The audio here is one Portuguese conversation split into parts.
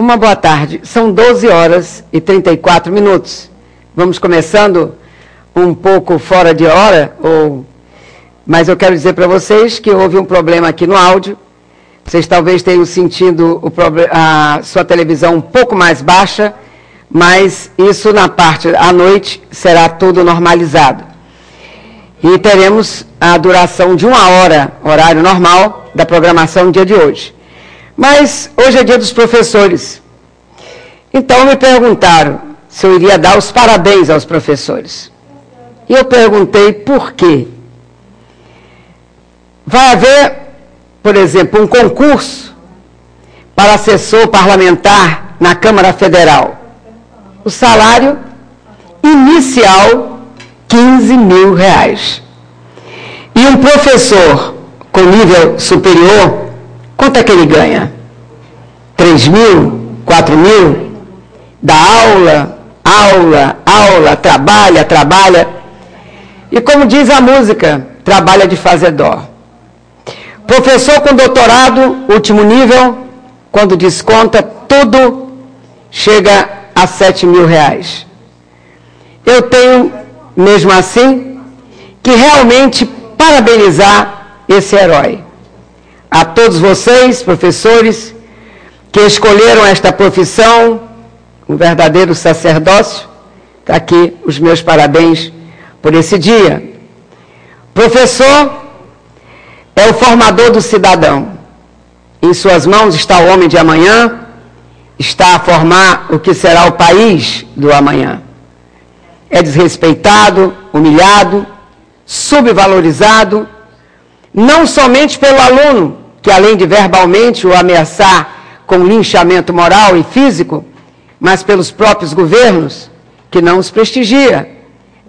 Uma boa tarde. São 12 horas e 34 minutos. Vamos começando um pouco fora de hora, mas eu quero dizer para vocês que houve um problema aqui no áudio. Vocês talvez tenham sentido a sua televisão um pouco mais baixa, mas isso na parte à noite será tudo normalizado. E teremos a duração de 1 hora, horário normal, da programação no dia de hoje. Mas hoje é dia dos professores. Então me perguntaram se eu iria dar os parabéns aos professores. E eu perguntei por quê. Vai haver, por exemplo, um concurso para assessor parlamentar na Câmara Federal. O salário inicial, R$15 mil. E um professor com nível superior, quanto é que ele ganha? 3 mil? 4 mil? Dá aula, trabalha. E como diz a música, trabalha de fazer dó. Professor com doutorado, último nível, quando desconta, tudo chega a R$7 mil. Eu tenho, mesmo assim, que realmente parabenizar esse herói. A todos vocês, professores, que escolheram esta profissão, um verdadeiro sacerdócio, está aqui os meus parabéns por esse dia. Professor é o formador do cidadão. Em suas mãos está o homem de amanhã, está a formar o que será o país do amanhã. É desrespeitado, humilhado, subvalorizado, não somente pelo aluno, que além de verbalmente o ameaçar com linchamento moral e físico, mas pelos próprios governos, que não os prestigia,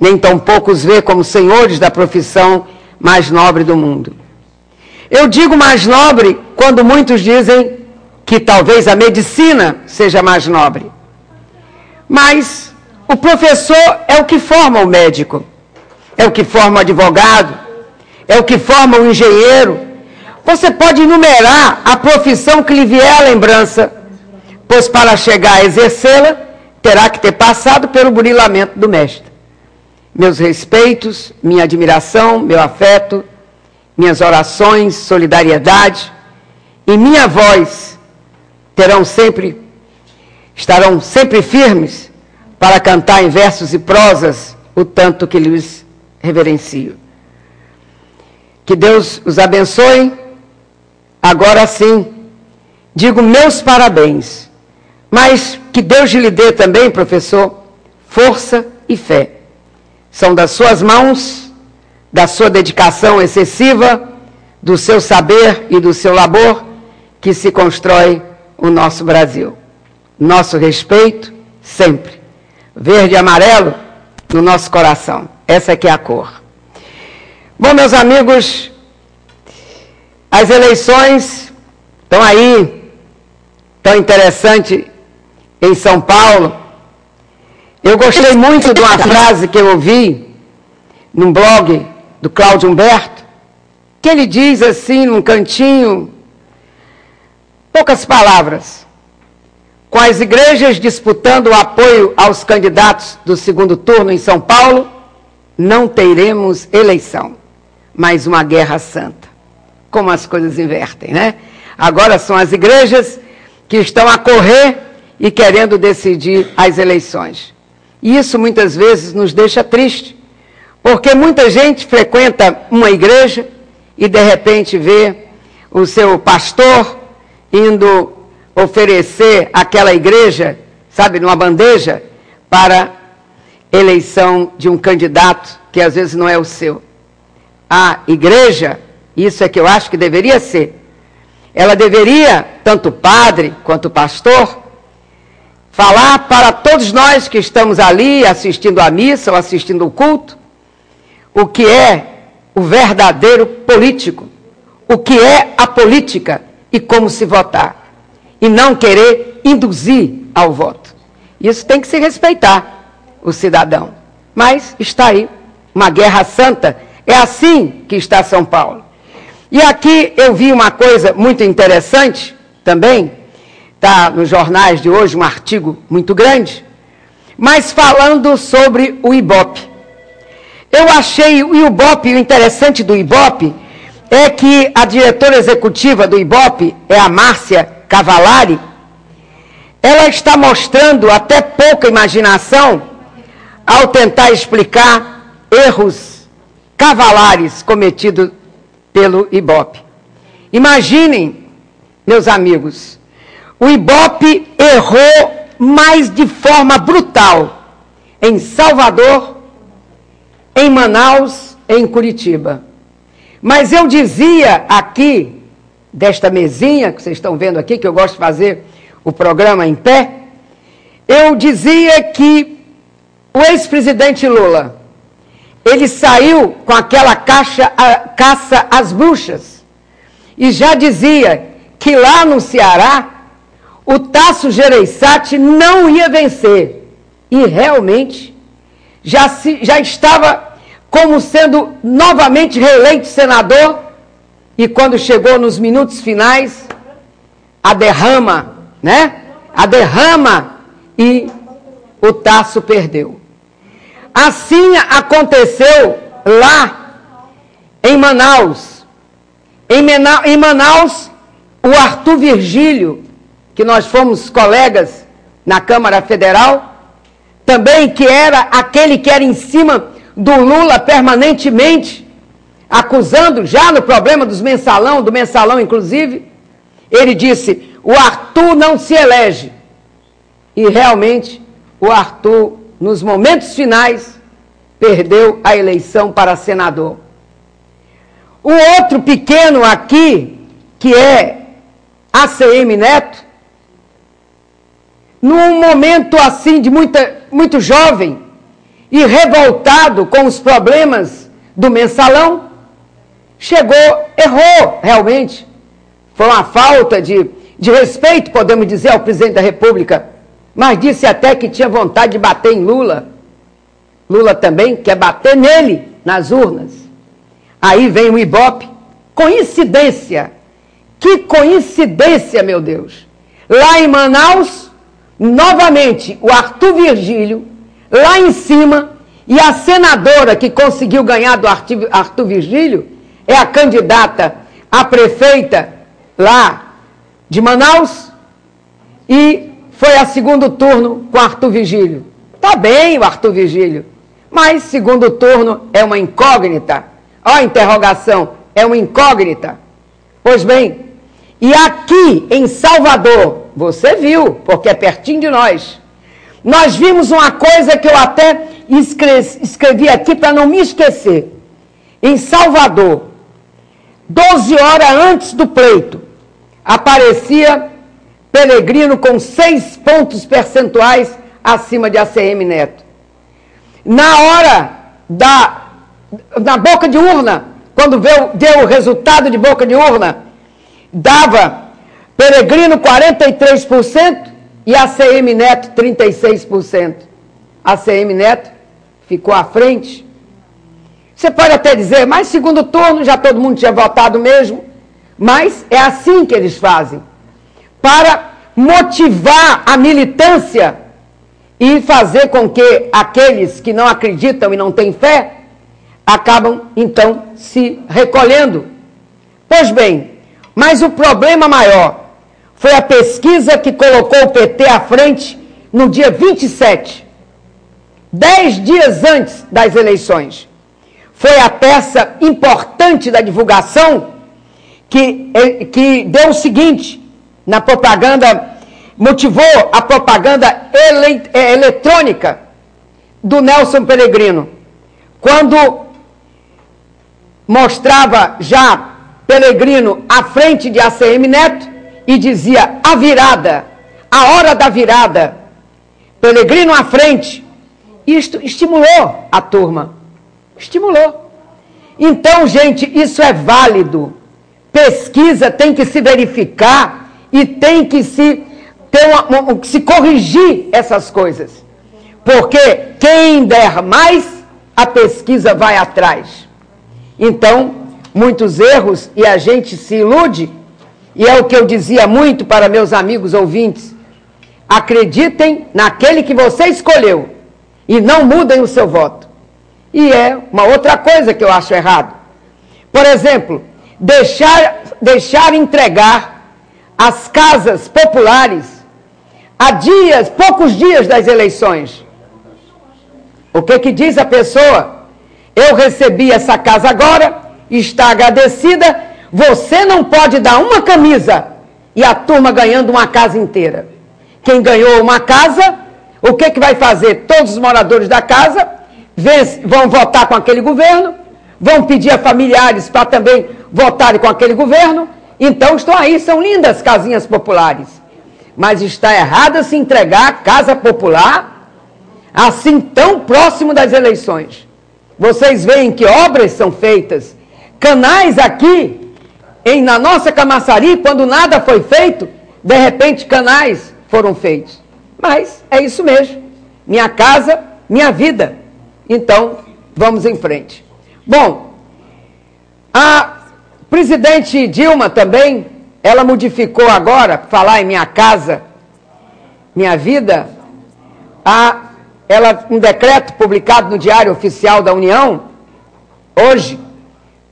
nem tampouco os vê como senhores da profissão mais nobre do mundo. Eu digo mais nobre quando muitos dizem que talvez a medicina seja mais nobre. Mas o professor é o que forma o médico, é o que forma o advogado, é o que forma o engenheiro. Você pode enumerar a profissão que lhe vier à lembrança, pois para chegar a exercê-la, terá que ter passado pelo burilamento do mestre. Meus respeitos, minha admiração, meu afeto, minhas orações, solidariedade e minha voz estarão sempre firmes para cantar em versos e prosas o tanto que lhes reverencio. Que Deus os abençoe. Agora sim, digo meus parabéns, mas que Deus lhe dê também, professor, força e fé. São das suas mãos, da sua dedicação excessiva, do seu saber e do seu labor, que se constrói o nosso Brasil. Nosso respeito, sempre. Verde e amarelo no nosso coração. Essa que é a cor. Bom, meus amigos, as eleições estão aí, tão interessante em São Paulo. Eu gostei muito de uma frase que eu ouvi num blog do Cláudio Humberto, que ele diz assim, num cantinho, poucas palavras: com as igrejas disputando o apoio aos candidatos do segundo turno em São Paulo, não teremos eleição, mas uma guerra santa. Como as coisas invertem, né? Agora são as igrejas que estão a correr e querendo decidir as eleições. E isso muitas vezes nos deixa triste, porque muita gente frequenta uma igreja e de repente vê o seu pastor indo oferecer àquela igreja, sabe, numa bandeja, para eleição de um candidato que às vezes não é o seu. A igreja, isso é que eu acho que deveria ser. Ela deveria, tanto o padre quanto o pastor, falar para todos nós que estamos ali assistindo à missa ou assistindo ao culto, o que é o verdadeiro político, o que é a política e como se votar, e não querer induzir ao voto. Isso tem que se respeitar, o cidadão. Mas está aí, uma guerra santa, é assim que está São Paulo. E aqui eu vi uma coisa muito interessante também, está nos jornais de hoje, um artigo muito grande, mas falando sobre o Ibope. Eu achei o Ibope, o interessante do Ibope é que a diretora executiva do Ibope, é a Márcia Cavallari, ela está mostrando até pouca imaginação ao tentar explicar erros cavalares cometidos pelo Ibope. Imaginem, meus amigos, o Ibope errou, mas de forma brutal, em Salvador, em Manaus, em Curitiba. Mas eu dizia aqui, desta mesinha que vocês estão vendo aqui, que eu gosto de fazer o programa em pé, eu dizia que o ex-presidente Lula, ele saiu com aquela caça às bruxas, e já dizia que lá no Ceará, o Tasso Gereissati não ia vencer, e realmente já estava como sendo novamente reeleito senador, e quando chegou nos minutos finais, a derrama, e o Tasso perdeu. Assim aconteceu lá em Manaus. Em Manaus, o Arthur Virgílio, que nós fomos colegas na Câmara Federal, também que era aquele que era em cima do Lula permanentemente, acusando já no problema do mensalão inclusive, ele disse, o Arthur não se elege. E realmente, o Arthur, nos momentos finais, perdeu a eleição para senador. O outro pequeno aqui, que é ACM Neto, num momento assim de muito jovem e revoltado com os problemas do mensalão, errou realmente. Foi uma falta de respeito, podemos dizer, ao presidente da República, mas disse até que tinha vontade de bater em Lula. Lula também quer bater nele, nas urnas. Aí vem o Ibope. Coincidência. Que coincidência, meu Deus. Lá em Manaus, novamente, o Arthur Virgílio, lá em cima, e a senadora que conseguiu ganhar do Arthur Virgílio é a candidata a prefeita lá de Manaus, e foi a segundo turno com Arthur Virgílio. Tá bem o Arthur Virgílio, mas segundo turno é uma incógnita. Ó, a interrogação, é uma incógnita. Pois bem, e aqui em Salvador, você viu, porque é pertinho de nós vimos uma coisa que eu até escrevi aqui para não me esquecer. Em Salvador, 12 horas antes do pleito, aparecia Peregrino com 6 pontos percentuais acima de ACM Neto. Na hora na boca de urna, quando deu o resultado de boca de urna, dava Peregrino 43% e ACM Neto 36%. ACM Neto ficou à frente. Você pode até dizer, mas segundo turno já todo mundo tinha votado mesmo. Mas é assim que eles fazem. Para motivar a militância e fazer com que aqueles que não acreditam e não têm fé acabam, então, se recolhendo. Pois bem, mas o problema maior foi a pesquisa que colocou o PT à frente no dia 27, 10 dias antes das eleições. Foi a peça importante da divulgação que deu o seguinte, na propaganda, motivou a propaganda eletrônica do Nelson Peregrino, quando mostrava já Peregrino à frente de ACM Neto e dizia a virada, a hora da virada, Peregrino à frente. Isto estimulou a turma, estimulou. Então, gente, isso é válido. Pesquisa tem que se verificar e tem que se corrigir essas coisas. Porque quem der mais, a pesquisa vai atrás. Então, muitos erros e a gente se ilude e é o que eu dizia muito para meus amigos ouvintes, acreditem naquele que você escolheu e não mudem o seu voto. E é uma outra coisa que eu acho errado. Por exemplo, deixar entregar as casas populares a poucos dias das eleições. O que diz a pessoa? Eu recebi essa casa agora, está agradecida, você não pode dar uma camisa e a turma ganhando uma casa inteira. Quem ganhou uma casa, o que vai fazer? Todos os moradores da casa vão votar com aquele governo, vão pedir a familiares para também votarem com aquele governo. Então estão aí, são lindas casinhas populares. Mas está errado se entregar a casa popular assim tão próximo das eleições. Vocês veem que obras são feitas, canais aqui, na nossa Camaçari, quando nada foi feito, de repente canais foram feitos. Mas é isso mesmo, minha casa, minha vida. Então, vamos em frente. Bom, a presidente Dilma também, ela modificou agora, falar em minha casa, minha vida, um decreto publicado no Diário Oficial da União, hoje,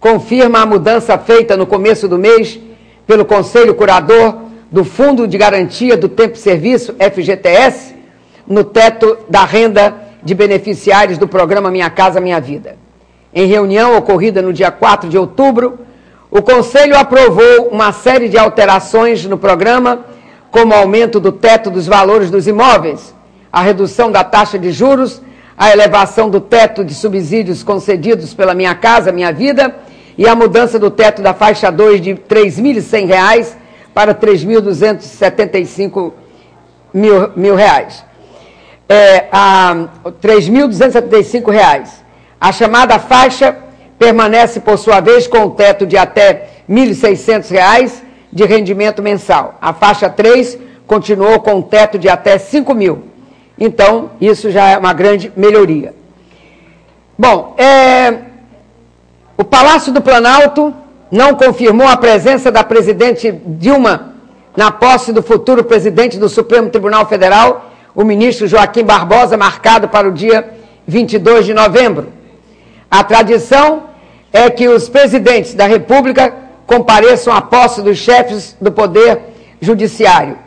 confirma a mudança feita no começo do mês pelo Conselho Curador do Fundo de Garantia do Tempo de Serviço, FGTS, no teto da renda de beneficiários do programa Minha Casa Minha Vida. Em reunião ocorrida no dia 4 de outubro, o Conselho aprovou uma série de alterações no programa, como aumento do teto dos valores dos imóveis, a redução da taxa de juros, a elevação do teto de subsídios concedidos pela Minha Casa Minha Vida e a mudança do teto da faixa 2 de R$ 3.100 para R$ 3.275 mil reais. R$ 3.275. A chamada faixa permanece, por sua vez, com o teto de até R$ 1.600 de rendimento mensal. A faixa 3 continuou com o teto de até R$ 5.000. Então, isso já é uma grande melhoria. Bom, o Palácio do Planalto não confirmou a presença da presidente Dilma na posse do futuro presidente do Supremo Tribunal Federal, o ministro Joaquim Barbosa, marcado para o dia 22 de novembro. A tradição é que os presidentes da República compareçam à posse dos chefes do Poder Judiciário.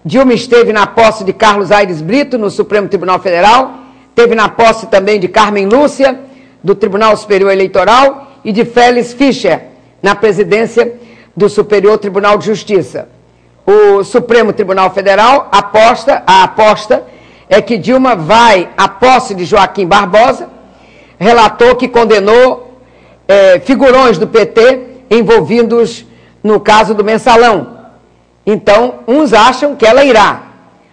Dilma esteve na posse de Carlos Aires Brito, no Supremo Tribunal Federal, esteve na posse também de Carmen Lúcia, do Tribunal Superior Eleitoral, e de Félix Fischer, na presidência do Superior Tribunal de Justiça. O Supremo Tribunal Federal a aposta é que Dilma vai à posse de Joaquim Barbosa, relatou que condenou figurões do PT envolvidos no caso do Mensalão. Então, uns acham que ela irá.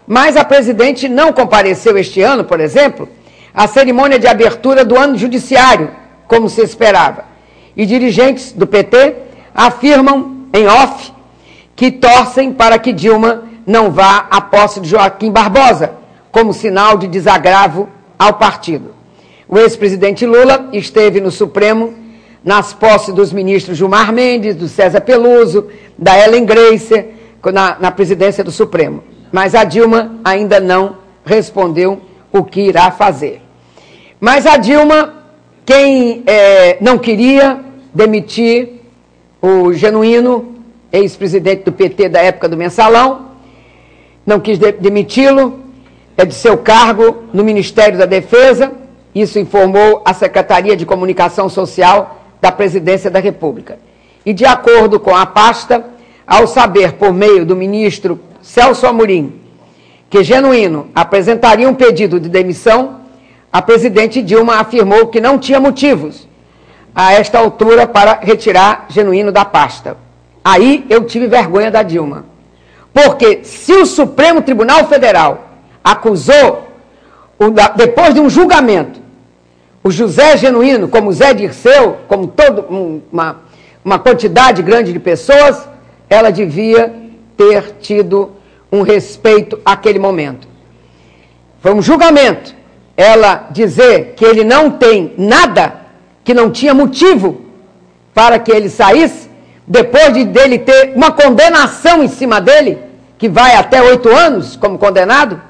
Mas a presidente não compareceu este ano, por exemplo, à cerimônia de abertura do ano judiciário, como se esperava. E dirigentes do PT afirmam, em off, que torcem para que Dilma não vá à posse de Joaquim Barbosa, como sinal de desagravo ao partido. O ex-presidente Lula esteve no Supremo nas posses dos ministros Gilmar Mendes, do César Peluso, da Ellen Grace, na presidência do Supremo. Mas a Dilma ainda não respondeu o que irá fazer. Mas a Dilma, quem não queria demitir o Genuíno, ex-presidente do PT da época do Mensalão, não quis demiti-lo, de seu cargo no Ministério da Defesa, isso informou a Secretaria de Comunicação Social da Presidência da República. E de acordo com a pasta, ao saber, por meio do ministro Celso Amorim, que Genuíno apresentaria um pedido de demissão, a presidente Dilma afirmou que não tinha motivos a esta altura para retirar Genuíno da pasta. Aí eu tive vergonha da Dilma. Porque se o Supremo Tribunal Federal acusou, depois de um julgamento, o José Genuíno, como Zé Dirceu, como uma quantidade grande de pessoas, ela devia ter tido um respeito àquele momento. Foi um julgamento. Ela dizer que ele não tem nada, que não tinha motivo para que ele saísse, depois dele ter uma condenação em cima dele, que vai até 8 anos como condenado,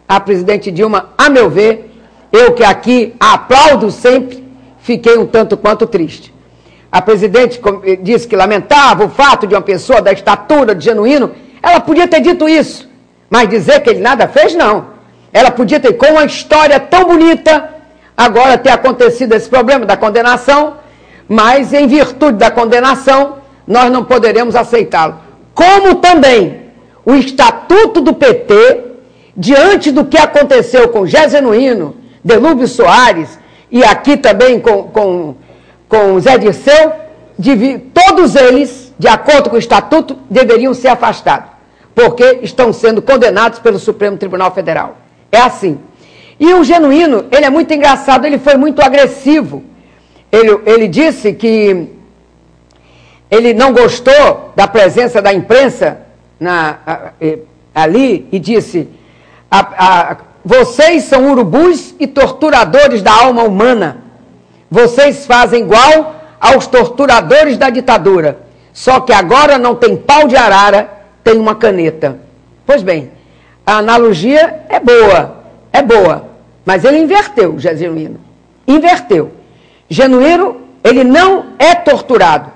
a presidente Dilma, a meu ver, eu que aqui a aplaudo sempre, fiquei um tanto quanto triste. A presidente disse que lamentava o fato de uma pessoa da estatura de Genuíno, ela podia ter dito isso, mas dizer que ele nada fez, não. Ela podia ter, com uma história tão bonita, agora ter acontecido esse problema da condenação, mas em virtude da condenação, nós não poderemos aceitá-lo. Como também o Estatuto do PT, diante do que aconteceu com Zé Genuíno, Delúbio Soares, e aqui também com Zé Dirceu, todos eles, de acordo com o Estatuto, deveriam ser afastados, porque estão sendo condenados pelo Supremo Tribunal Federal. É assim. E o Genuíno, ele é muito engraçado, ele foi muito agressivo. Ele disse que ele não gostou da presença da imprensa ali e disse: vocês são urubus e torturadores da alma humana. Vocês fazem igual aos torturadores da ditadura. Só que agora não tem pau de arara, tem uma caneta. Pois bem, a analogia é boa, mas ele inverteu, Genuíno. Inverteu. Genuíno, ele não é torturado.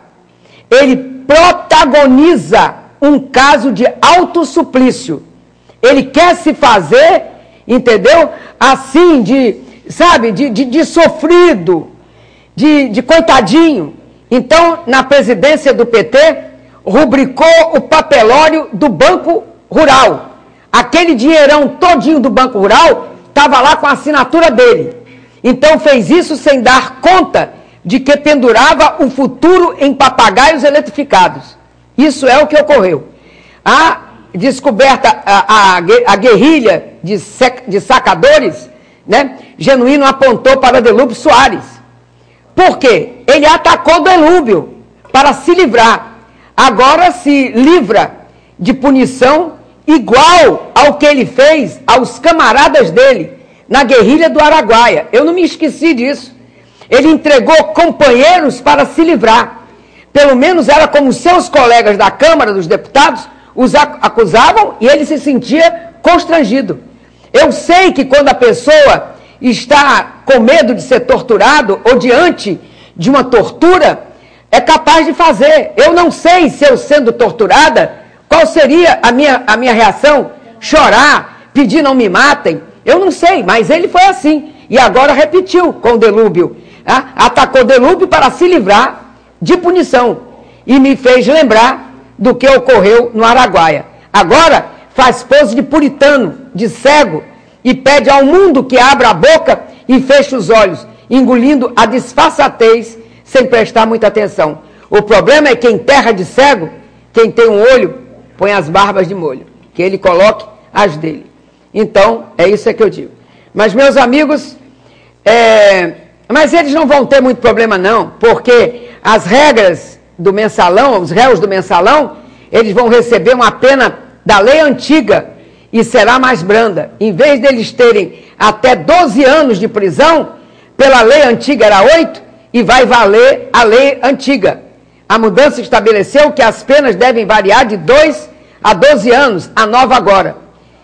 Ele protagoniza um caso de autossuplício. Ele quer se fazer, entendeu? Assim, de sofrido, de coitadinho. Então, na presidência do PT, rubricou o papelório do Banco Rural. Aquele dinheirão todinho do Banco Rural estava lá com a assinatura dele. Então, fez isso sem dar conta de que pendurava o futuro em papagaios eletrificados. Isso é o que ocorreu. A descoberta, a guerrilha de sacadores, né? Genuíno apontou para Delúbio Soares. Por quê? Ele atacou Delúbio para se livrar. Agora se livra de punição igual ao que ele fez aos camaradas dele na guerrilha do Araguaia. Eu não me esqueci disso. Ele entregou companheiros para se livrar. Pelo menos era como seus colegas da Câmara dos Deputados os acusavam e ele se sentia constrangido. Eu sei que quando a pessoa está com medo de ser torturado ou diante de uma tortura, é capaz de fazer. Eu não sei se eu sendo torturada, qual seria a minha reação? Chorar, pedir não me matem? Eu não sei, mas ele foi assim. E agora repetiu com Delúbio. Atacou Delúbio para se livrar de punição. E me fez lembrar do que ocorreu no Araguaia. Agora faz pose de puritano, de cego, e pede ao mundo que abra a boca e feche os olhos, engolindo a disfarçatez sem prestar muita atenção. O problema é que em terra de cego, quem tem um olho, põe as barbas de molho, que ele coloque as dele. Então, é isso que eu digo. Mas, meus amigos, mas eles não vão ter muito problema não, porque as regras do mensalão, os réus do mensalão, eles vão receber uma pena da lei antiga e será mais branda. Em vez deles terem até 12 anos de prisão, pela lei antiga era 8 e vai valer a lei antiga. A mudança estabeleceu que as penas devem variar de 2 a 12 anos, a nova agora.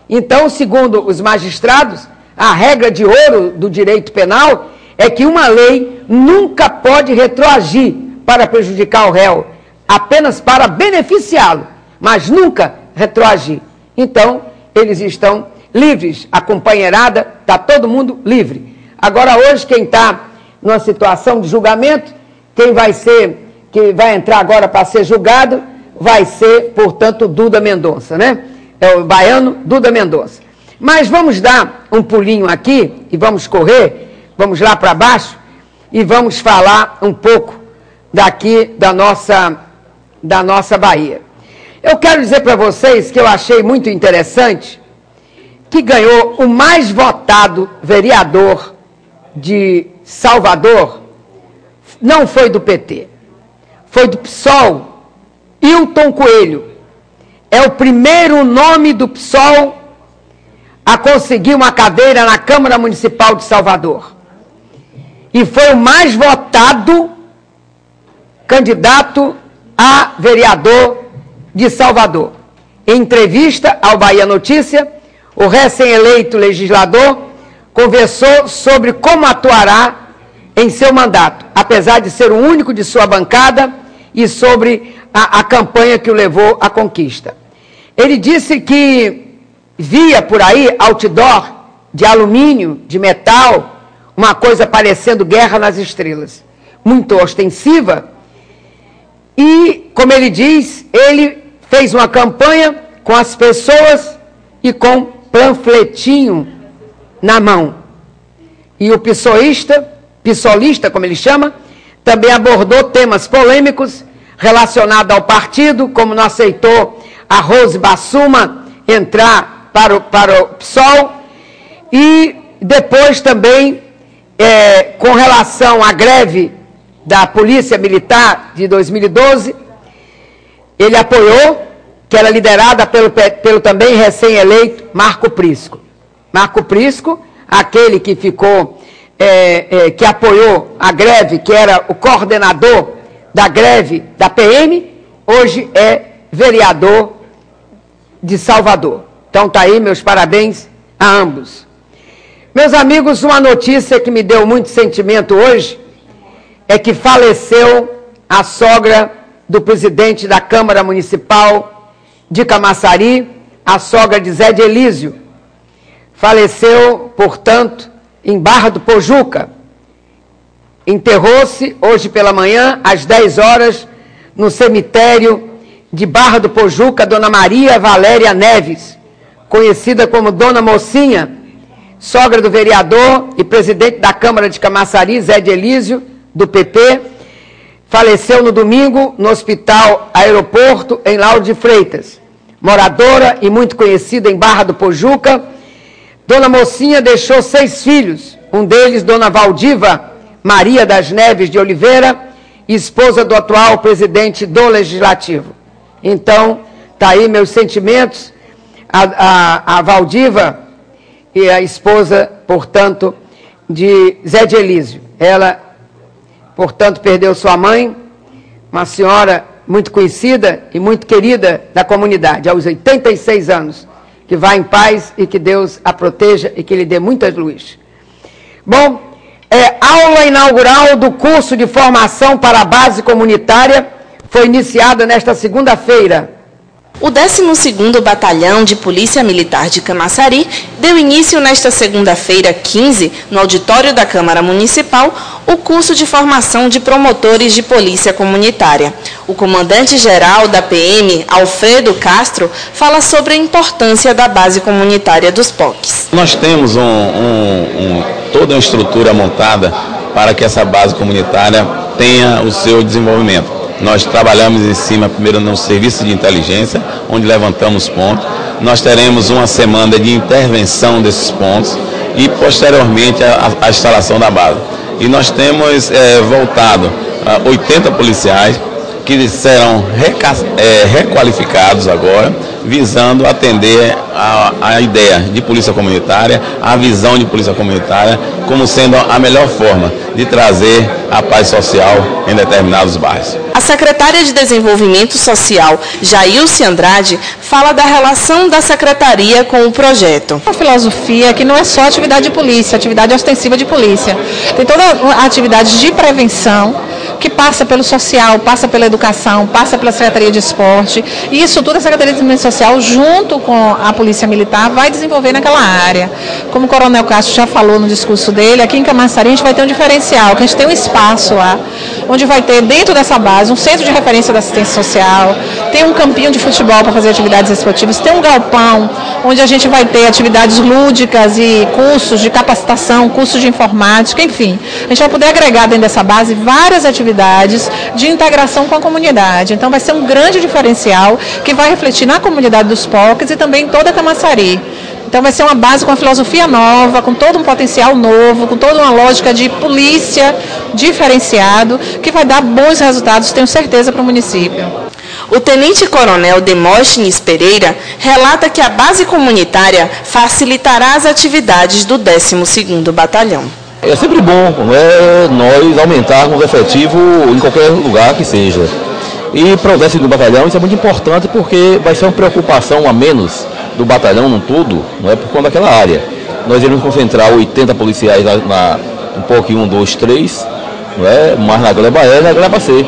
Então, segundo os magistrados, a regra de ouro do direito penal é que uma lei nunca pode retroagir para prejudicar o réu, apenas para beneficiá-lo, mas nunca retroagir. Então, eles estão livres, a companheirada, está todo mundo livre. Agora, hoje, quem está numa situação de julgamento, quem vai entrar agora para ser julgado, vai ser, portanto, Duda Mendonça, né? É o baiano Duda Mendonça. Mas vamos dar um pulinho aqui e vamos correr, vamos lá para baixo e vamos falar um pouco daqui da nossa Bahia. Eu quero dizer para vocês que eu achei muito interessante que ganhou o mais votado vereador de Salvador, não foi do PT, foi do PSOL, Hilton Coelho. É o primeiro nome do PSOL a conseguir uma cadeira na Câmara Municipal de Salvador. E foi o mais votado candidato a vereador de Salvador. Em entrevista ao Bahia Notícia, o recém-eleito legislador conversou sobre como atuará em seu mandato, apesar de ser o único de sua bancada, e sobre a campanha que o levou à conquista. Ele disse que via por aí outdoor de alumínio, de metal, uma coisa parecendo Guerra nas Estrelas, muito ostensiva, e, como ele diz, ele fez uma campanha com as pessoas e com panfletinho na mão. E o pissolista, como ele chama, também abordou temas polêmicos relacionados ao partido, como não aceitou a Rose Bassuma entrar para o PSOL, e depois também, com relação à greve da Polícia Militar de 2012, ele apoiou, que era liderada pelo também recém-eleito Marco Prisco. Marco Prisco, aquele que ficou, que apoiou a greve, que era o coordenador da greve da PM, hoje é vereador de Salvador. Então tá aí, meus parabéns a ambos. Meus amigos, uma notícia que me deu muito sentimento hoje é que faleceu a sogra do presidente da Câmara Municipal de Camaçari, a sogra de Zé de Elísio. Faleceu, portanto, em Barra do Pojuca. Enterrou-se hoje pela manhã, às 10 horas, no cemitério de Barra do Pojuca, Dona Maria Valéria Neves, conhecida como Dona Mocinha, sogra do vereador e presidente da Câmara de Camaçari, Zé de Elísio, do PP, faleceu no domingo no Hospital Aeroporto, em Lauro de Freitas. Moradora e muito conhecida em Barra do Pojuca, Dona Mocinha deixou 6 filhos, um deles Dona Valdiva Maria das Neves de Oliveira, esposa do atual presidente do Legislativo. Então, tá aí meus sentimentos, a Valdiva e a esposa, portanto, de Zé de Elísio. Ela, portanto, perdeu sua mãe, uma senhora muito conhecida e muito querida da comunidade, aos 86 anos. Que vá em paz e que Deus a proteja e que lhe dê muitas luzes. Bom, aula inaugural do curso de formação para a base comunitária foi iniciada nesta segunda-feira. O 12º Batalhão de Polícia Militar de Camaçari deu início nesta segunda-feira, 15, no auditório da Câmara Municipal, o curso de formação de promotores de polícia comunitária. O comandante-geral da PM, Alfredo Castro, fala sobre a importância da base comunitária dos POCs. Nós temos toda uma estrutura montada para que essa base comunitária tenha o seu desenvolvimento. Nós trabalhamos em cima, primeiro, no serviço de inteligência, onde levantamos pontos. Nós teremos uma semana de intervenção desses pontos e, posteriormente, a instalação da base. E nós temos voltado 80 policiais que serão requalificados agora, visando atender a ideia de polícia comunitária, a visão de polícia comunitária, como sendo a melhor forma de trazer a paz social em determinados bairros. A secretária de Desenvolvimento Social, Jailce Andrade, fala da relação da secretaria com o projeto. A filosofia que não é só atividade de polícia, atividade ostensiva de polícia. Tem toda a atividade de prevenção, que passa pelo social, passa pela educação, passa pela Secretaria de Esporte, e isso tudo a Secretaria de Desenvolvimento Social, junto com a Polícia Militar, vai desenvolver naquela área. Como o Coronel Castro já falou no discurso dele, aqui em Camaçari a gente vai ter um diferencial, que a gente tem um espaço lá, onde vai ter dentro dessa base um centro de referência da assistência social, tem um campinho de futebol para fazer atividades esportivas, tem um galpão, onde a gente vai ter atividades lúdicas e cursos de capacitação, cursos de informática, enfim. A gente vai poder agregar dentro dessa base várias atividades de integração com a comunidade. Então vai ser um grande diferencial que vai refletir na comunidade dos POCs e também em toda a Camaçari. Então vai ser uma base com uma filosofia nova, com todo um potencial novo, com toda uma lógica de polícia diferenciado, que vai dar bons resultados, tenho certeza, para o município. O tenente-coronel Demóstenes Pereira relata que a base comunitária facilitará as atividades do 12º Batalhão. É sempre bom nós aumentarmos o efetivo em qualquer lugar que seja. E para o 10º Batalhão isso é muito importante porque vai ser uma preocupação a menos do batalhão no todo, não é por conta daquela área. Nós iremos concentrar 80 policiais um pouco em 1, 2, 3, não é? Mais na Gleba E e na Gleba C.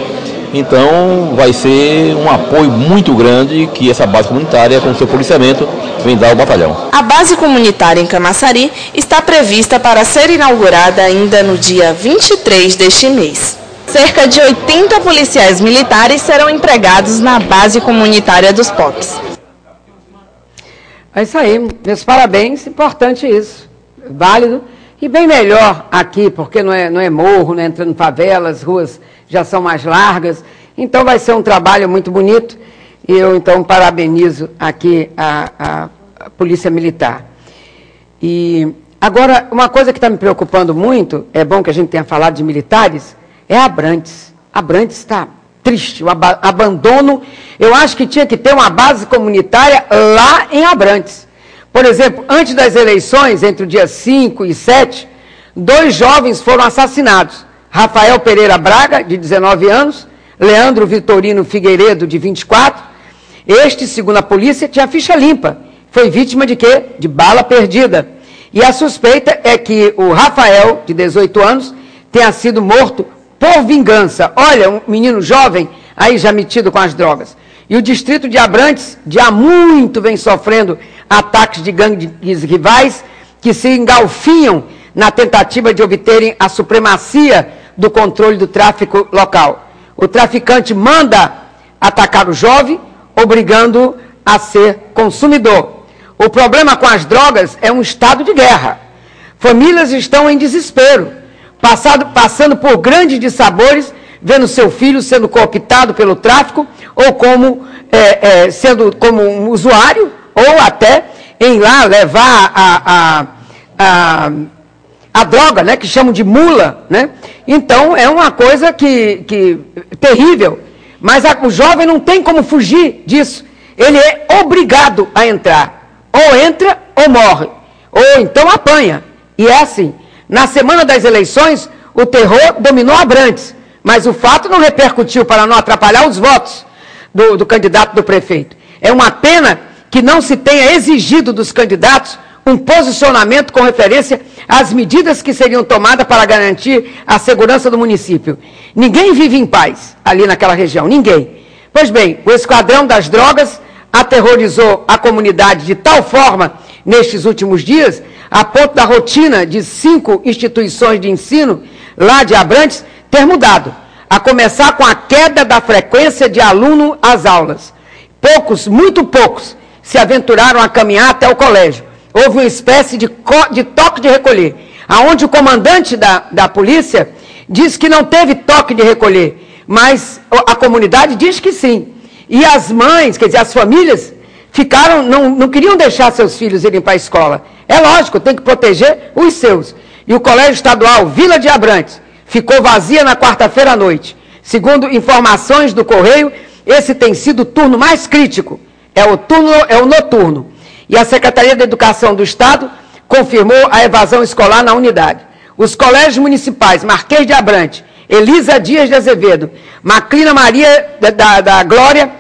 Então vai ser um apoio muito grande que essa base comunitária, com seu policiamento, vem dar ao batalhão. A base comunitária em Camaçari está prevista para ser inaugurada ainda no dia 23 deste mês. Cerca de 80 policiais militares serão empregados na base comunitária dos POCs. É isso aí, meus parabéns, importante isso, válido e bem melhor aqui, porque não é morro, não é entrando em favelas, as ruas já são mais largas, então vai ser um trabalho muito bonito e eu então parabenizo aqui a Polícia Militar. E agora, uma coisa que está me preocupando muito, é bom que a gente tenha falado de militares, é a Abrantes. A Abrantes está triste, o abandono. Eu acho que tinha que ter uma base comunitária lá em Abrantes. Por exemplo, antes das eleições, entre o dia 5 e 7, 2 jovens foram assassinados. Rafael Pereira Braga, de 19 anos, Leandro Vitorino Figueiredo, de 24. Este, segundo a polícia, tinha ficha limpa. Foi vítima de quê? De bala perdida. E a suspeita é que o Rafael, de 18 anos, tenha sido morto por vingança. Olha, um menino jovem, aí já metido com as drogas. E o distrito de Abrantes, de há muito, vem sofrendo ataques de gangues rivais que se engalfinham na tentativa de obterem a supremacia do controle do tráfico local. O traficante manda atacar o jovem, obrigando-o a ser consumidor. O problema com as drogas é um estado de guerra. Famílias estão em desespero, passando por grandes dissabores, vendo seu filho sendo cooptado pelo tráfico, ou sendo como um usuário, ou até em lá levar a droga, né, que chamam de mula, né? Então é uma coisa que terrível, mas o jovem não tem como fugir disso. Ele é obrigado a entrar, ou entra ou morre, ou então apanha. E é assim. Na semana das eleições, o terror dominou Abrantes, mas o fato não repercutiu para não atrapalhar os votos do candidato do prefeito. É uma pena que não se tenha exigido dos candidatos um posicionamento com referência às medidas que seriam tomadas para garantir a segurança do município. Ninguém vive em paz ali naquela região, ninguém. Pois bem, o Esquadrão das Drogas aterrorizou a comunidade de tal forma, nestes últimos dias, a ponto da rotina de 5 instituições de ensino lá de Abrantes ter mudado, a começar com a queda da frequência de aluno às aulas. Poucos, muito poucos, se aventuraram a caminhar até o colégio. Houve uma espécie de toque de recolher, aonde o comandante da polícia disse que não teve toque de recolher, mas a comunidade diz que sim. E as mães, quer dizer, as famílias, não queriam deixar seus filhos irem para a escola. É lógico, tem que proteger os seus. E o Colégio Estadual Vila de Abrantes ficou vazia na quarta-feira à noite. Segundo informações do Correio, esse tem sido o turno mais crítico. É o noturno. E a Secretaria da Educação do Estado confirmou a evasão escolar na unidade. Os colégios municipais Marquês de Abrantes, Elisa Dias de Azevedo, Maclina Maria da Glória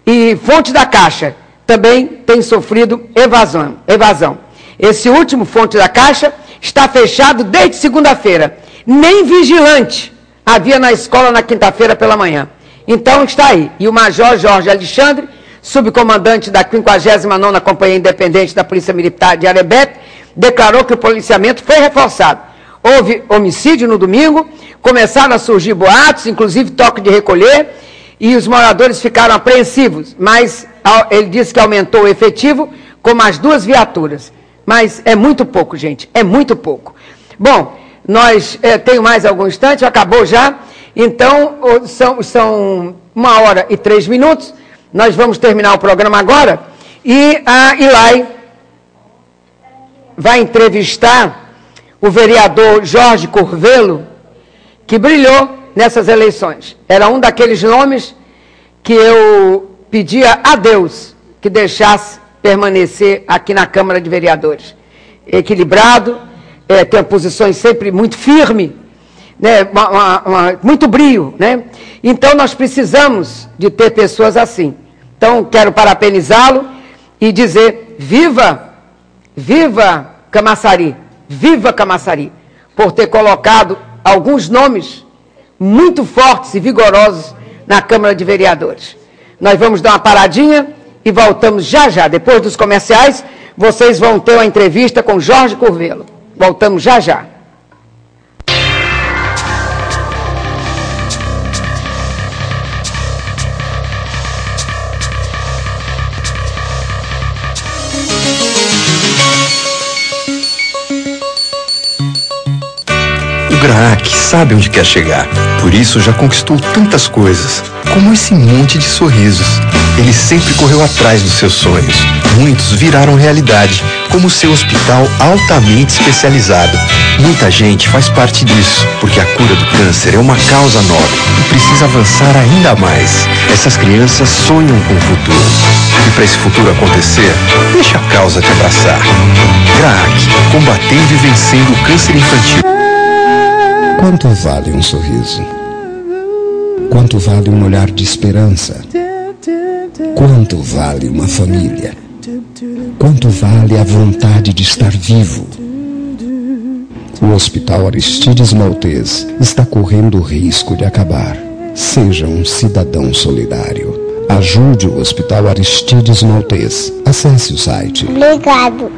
e Fonte da Caixa também têm sofrido evasão. Esse último, Fonte da Caixa, está fechado desde segunda-feira. Nem vigilante havia na escola na quinta-feira pela manhã. Então está aí. E o Major Jorge Alexandre, subcomandante da 59ª Companhia Independente da Polícia Militar de Arebete, declarou que o policiamento foi reforçado. Houve homicídio no domingo, começaram a surgir boatos, inclusive toque de recolher, e os moradores ficaram apreensivos, mas ele disse que aumentou o efetivo com mais 2 viaturas. Mas é muito pouco, gente, é muito pouco. Bom, nós tenho mais algum instante, acabou já, então são 1h03, nós vamos terminar o programa agora, e a Ilai vai entrevistar o vereador Jorge Curvelo, que brilhou nessas eleições. Era um daqueles nomes que eu pedia a Deus que deixasse permanecer aqui na Câmara de Vereadores. Equilibrado, tem posições sempre muito firme, né, muito brio, né? Então nós precisamos de ter pessoas assim. Então quero parabenizá-lo e dizer viva, viva Camaçari, viva Camaçari, por ter colocado alguns nomes muito fortes e vigorosos na Câmara de Vereadores. Nós vamos dar uma paradinha e voltamos já já. Depois dos comerciais, vocês vão ter uma entrevista com Jorge Curvelo. Voltamos já já. O Graac sabe onde quer chegar, por isso já conquistou tantas coisas, como esse monte de sorrisos. Ele sempre correu atrás dos seus sonhos. Muitos viraram realidade, como o seu hospital altamente especializado. Muita gente faz parte disso, porque a cura do câncer é uma causa nobre e precisa avançar ainda mais. Essas crianças sonham com o futuro. E para esse futuro acontecer, deixa a causa te abraçar. Graac, combatendo e vencendo o câncer infantil. Quanto vale um sorriso? Quanto vale um olhar de esperança? Quanto vale uma família? Quanto vale a vontade de estar vivo? O Hospital Aristides Maltês está correndo o risco de acabar. Seja um cidadão solidário. Ajude o Hospital Aristides Maltês. Acesse o site. Obrigado.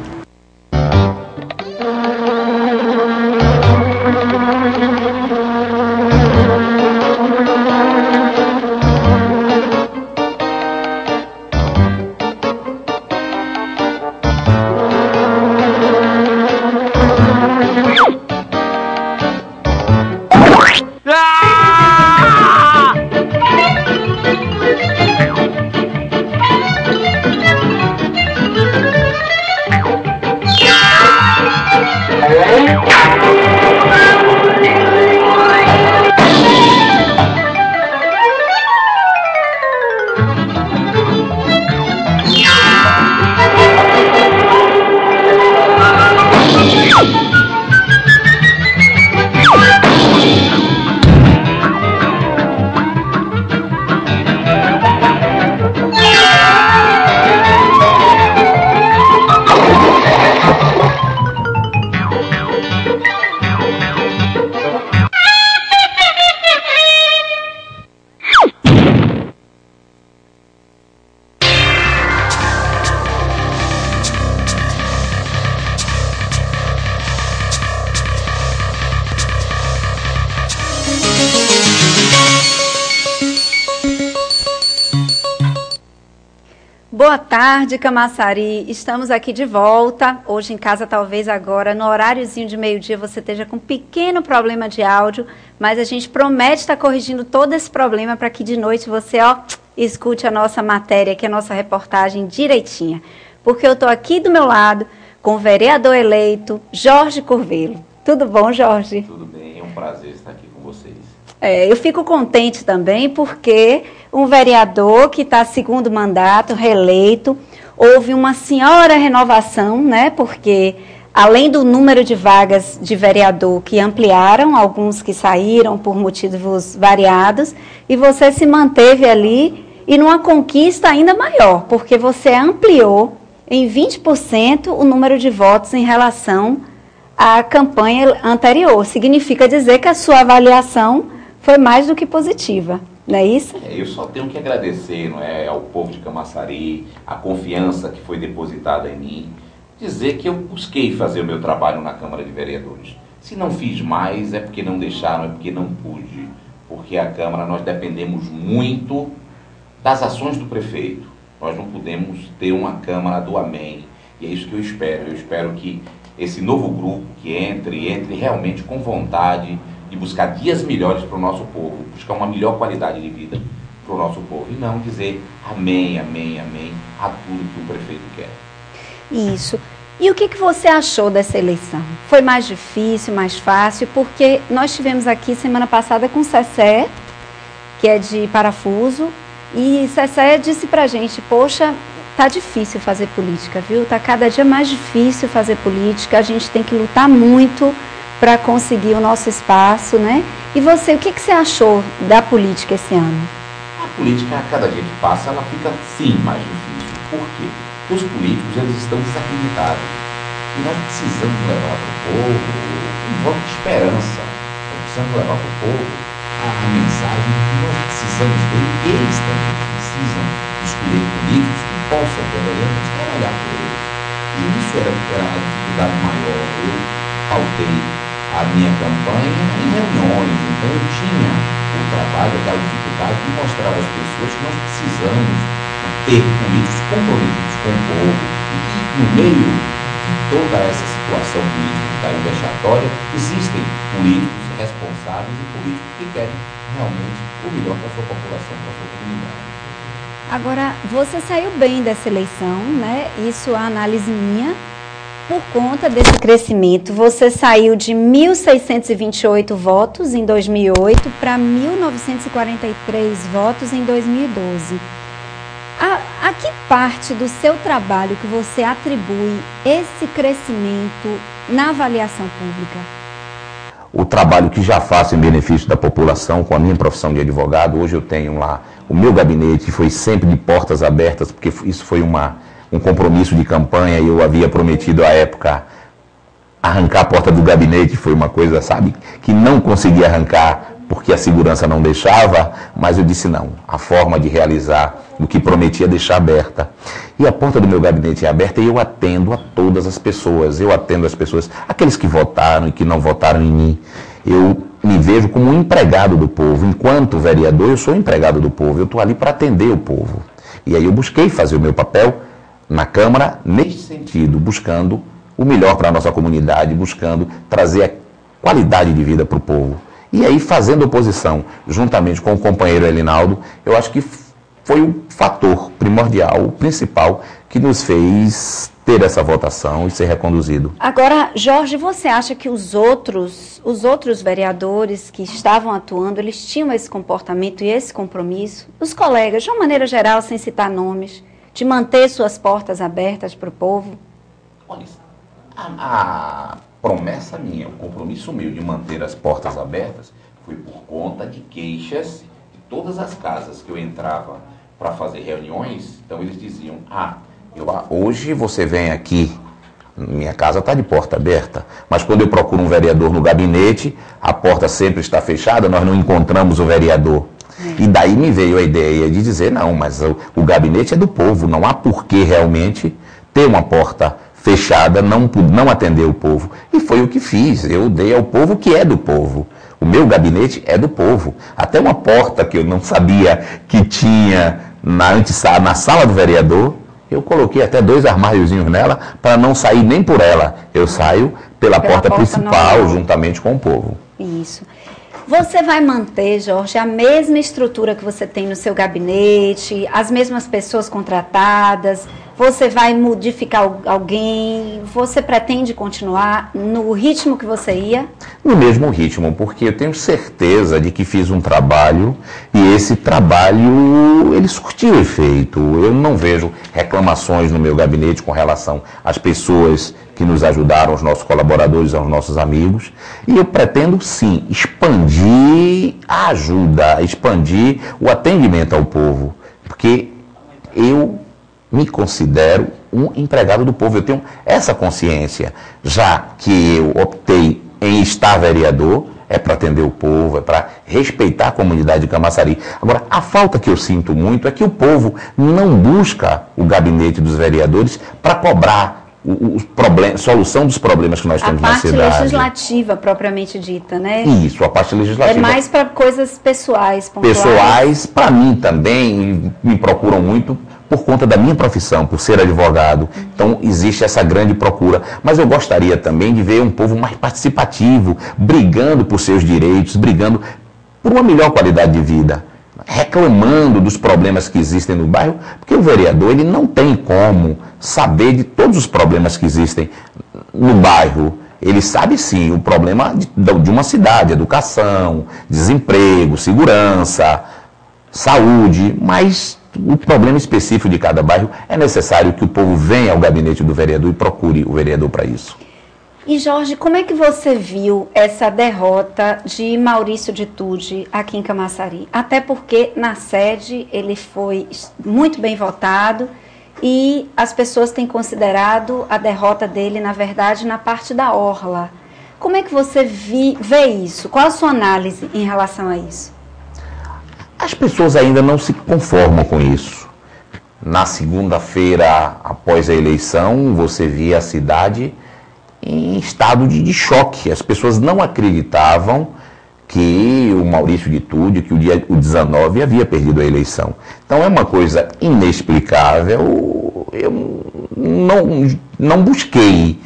Boa tarde, Camaçari. Estamos aqui de volta. Hoje em casa, talvez agora, no horáriozinho de meio-dia, você esteja com um pequeno problema de áudio, mas a gente promete estar corrigindo todo esse problema para que de noite você, escute a nossa matéria, que é a nossa reportagem direitinha. Porque eu estou aqui do meu lado com o vereador eleito, Jorge Curvelo. Tudo bom, Jorge? Tudo bem, é um prazer estar aqui com vocês. Eu fico contente também porque um vereador que está segundo mandato, reeleito, houve uma senhora renovação, né? Porque além do número de vagas de vereador que ampliaram, alguns que saíram por motivos variados, e você se manteve ali e numa conquista ainda maior, porque você ampliou em 20% o número de votos em relação à campanha anterior. Significa dizer que a sua avaliação foi mais do que positiva, não é isso? Eu só tenho que agradecer, não é, ao povo de Camaçari, a confiança que foi depositada em mim, dizer que eu busquei fazer o meu trabalho na Câmara de Vereadores. Se não fiz mais, é porque não deixaram, é porque não pude, porque a Câmara nós dependemos muito das ações do prefeito. Nós não podemos ter uma Câmara do Amém, e é isso que eu espero. Eu espero que esse novo grupo que entre realmente com vontade de buscar dias melhores para o nosso povo, buscar uma melhor qualidade de vida para o nosso povo, e não dizer amém, amém, amém a tudo que o prefeito quer. Isso. E o que você achou dessa eleição? Foi mais difícil, mais fácil? Porque nós tivemos aqui semana passada com o Cessé, que é de Parafuso, e Cessé disse pra gente, poxa, tá difícil fazer política, viu? Tá cada dia mais difícil fazer política, a gente tem que lutar muito para conseguir o nosso espaço, né? E você, o que você achou da política esse ano? A política, a cada dia que passa, ela fica sim mais difícil. Por quê? Porque os políticos, eles estão desacreditados. E nós precisamos levar para o povo um voto de esperança. Nós precisamos levar para o povo a mensagem de que nós precisamos dele, eles também precisam escolher políticos que possam verdadeiramente trabalhar por eles. E isso era a dificuldade maior. Eu pautei a minha campanha em reuniões, então eu tinha o trabalho, aquela dificuldade de mostrar às pessoas que nós precisamos ter políticos comprometidos com o povo e que no meio de toda essa situação política que está vexatória, existem políticos responsáveis e políticos que querem realmente o melhor para a sua população, para a sua comunidade. Agora, você saiu bem dessa eleição, né? Isso é a análise minha. Por conta desse crescimento, você saiu de 1.628 votos em 2008 para 1.943 votos em 2012. A que parte do seu trabalho que você atribui esse crescimento na avaliação pública? O trabalho que já faço em benefício da população com a minha profissão de advogado, hoje eu tenho lá o meu gabinete, foi sempre de portas abertas, porque isso foi um compromisso de campanha e eu havia prometido à época arrancar a porta do gabinete, foi uma coisa, sabe, que não consegui arrancar porque a segurança não deixava, mas eu disse não, a forma de realizar o que prometi é deixar aberta. E a porta do meu gabinete é aberta e eu atendo a todas as pessoas, aqueles que votaram e que não votaram em mim. Eu me vejo como um empregado do povo, enquanto vereador eu sou empregado do povo, eu estou ali para atender o povo. E aí eu busquei fazer o meu papel na Câmara nesse sentido, buscando o melhor para a nossa comunidade, buscando trazer a qualidade de vida para o povo. E aí, fazendo oposição, juntamente com o companheiro Elinaldo, eu acho que foi o fator primordial, o principal, que nos fez ter essa votação e ser reconduzido. Agora, Jorge, você acha que os outros vereadores que estavam atuando, eles tinham esse comportamento e esse compromisso? Os colegas, de uma maneira geral, sem citar nomes, de manter suas portas abertas para o povo? Olha, a promessa minha, o compromisso meu de manter as portas abertas foi por conta de queixas de todas as casas que eu entrava para fazer reuniões. Então eles diziam, hoje você vem aqui, minha casa está de porta aberta, mas quando eu procuro um vereador no gabinete, a porta sempre está fechada, nós não encontramos o vereador. E daí me veio a ideia de dizer, não, mas o gabinete é do povo, não há por que realmente ter uma porta fechada, não atender o povo. E foi o que fiz, eu dei ao povo o que é do povo. O meu gabinete é do povo. Até uma porta que eu não sabia que tinha na sala do vereador, eu coloquei até 2 armáriozinhos nela para não sair nem por ela. Eu saio pela porta principal, normal, juntamente com o povo. Isso. Você vai manter, Jorge, a mesma estrutura que você tem no seu gabinete, as mesmas pessoas contratadas? Você vai modificar alguém? Você pretende continuar no ritmo que você ia? No mesmo ritmo, porque eu tenho certeza de que fiz um trabalho e esse trabalho, ele surtiu efeito. Eu não vejo reclamações no meu gabinete com relação às pessoas que nos ajudaram, aos nossos colaboradores, aos nossos amigos. E eu pretendo, sim, expandir a ajuda, expandir o atendimento ao povo, porque eu me considero um empregado do povo, eu tenho essa consciência, já que eu optei em estar vereador, é para atender o povo, é para respeitar a comunidade de Camaçari. Agora, a falta que eu sinto muito é que o povo não busca o gabinete dos vereadores para cobrar solução dos problemas que nós temos na cidade. A parte legislativa, propriamente dita, né? Isso, a parte legislativa. É mais para coisas pessoais, pontuais. Pessoais, para mim também, me procuram muito por conta da minha profissão, por ser advogado. Então, existe essa grande procura. Mas eu gostaria também de ver um povo mais participativo, brigando por seus direitos, brigando por uma melhor qualidade de vida, reclamando dos problemas que existem no bairro, porque o vereador, ele não tem como saber de todos os problemas que existem no bairro. Ele sabe, sim, o problema de uma cidade, educação, desemprego, segurança, saúde, mas o problema específico de cada bairro é necessário que o povo venha ao gabinete do vereador e procure o vereador para isso. E Jorge, como é que você viu essa derrota de Maurício de Tude aqui em Camaçari? Até porque na sede ele foi muito bem votado e as pessoas têm considerado a derrota dele, na verdade, na parte da orla. Como é que você vê isso? Qual a sua análise em relação a isso? As pessoas ainda não se conformam com isso. Na segunda-feira, após a eleição, você via a cidade em estado de choque. As pessoas não acreditavam que o Maurício de Tude, que o 19 havia perdido a eleição. Então é uma coisa inexplicável. Eu não busquei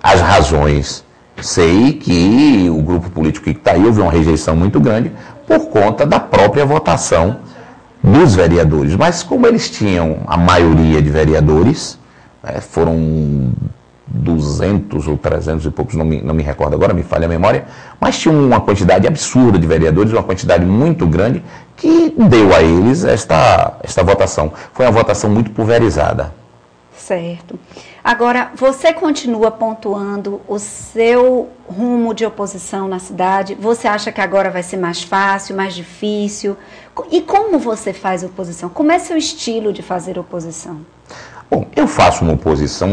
as razões. Sei que o grupo político que está aí houve uma rejeição muito grande por conta da própria votação dos vereadores. Mas como eles tinham a maioria de vereadores, né, foram 200 ou 300 e poucos, não me recordo agora, me falha a memória, mas tinha uma quantidade absurda de vereadores, uma quantidade muito grande, que deu a eles esta votação. Foi uma votação muito pulverizada. Certo. Agora, você continua pontuando o seu rumo de oposição na cidade? Você acha que agora vai ser mais fácil, mais difícil? E como você faz oposição? Como é seu estilo de fazer oposição? Bom, eu faço uma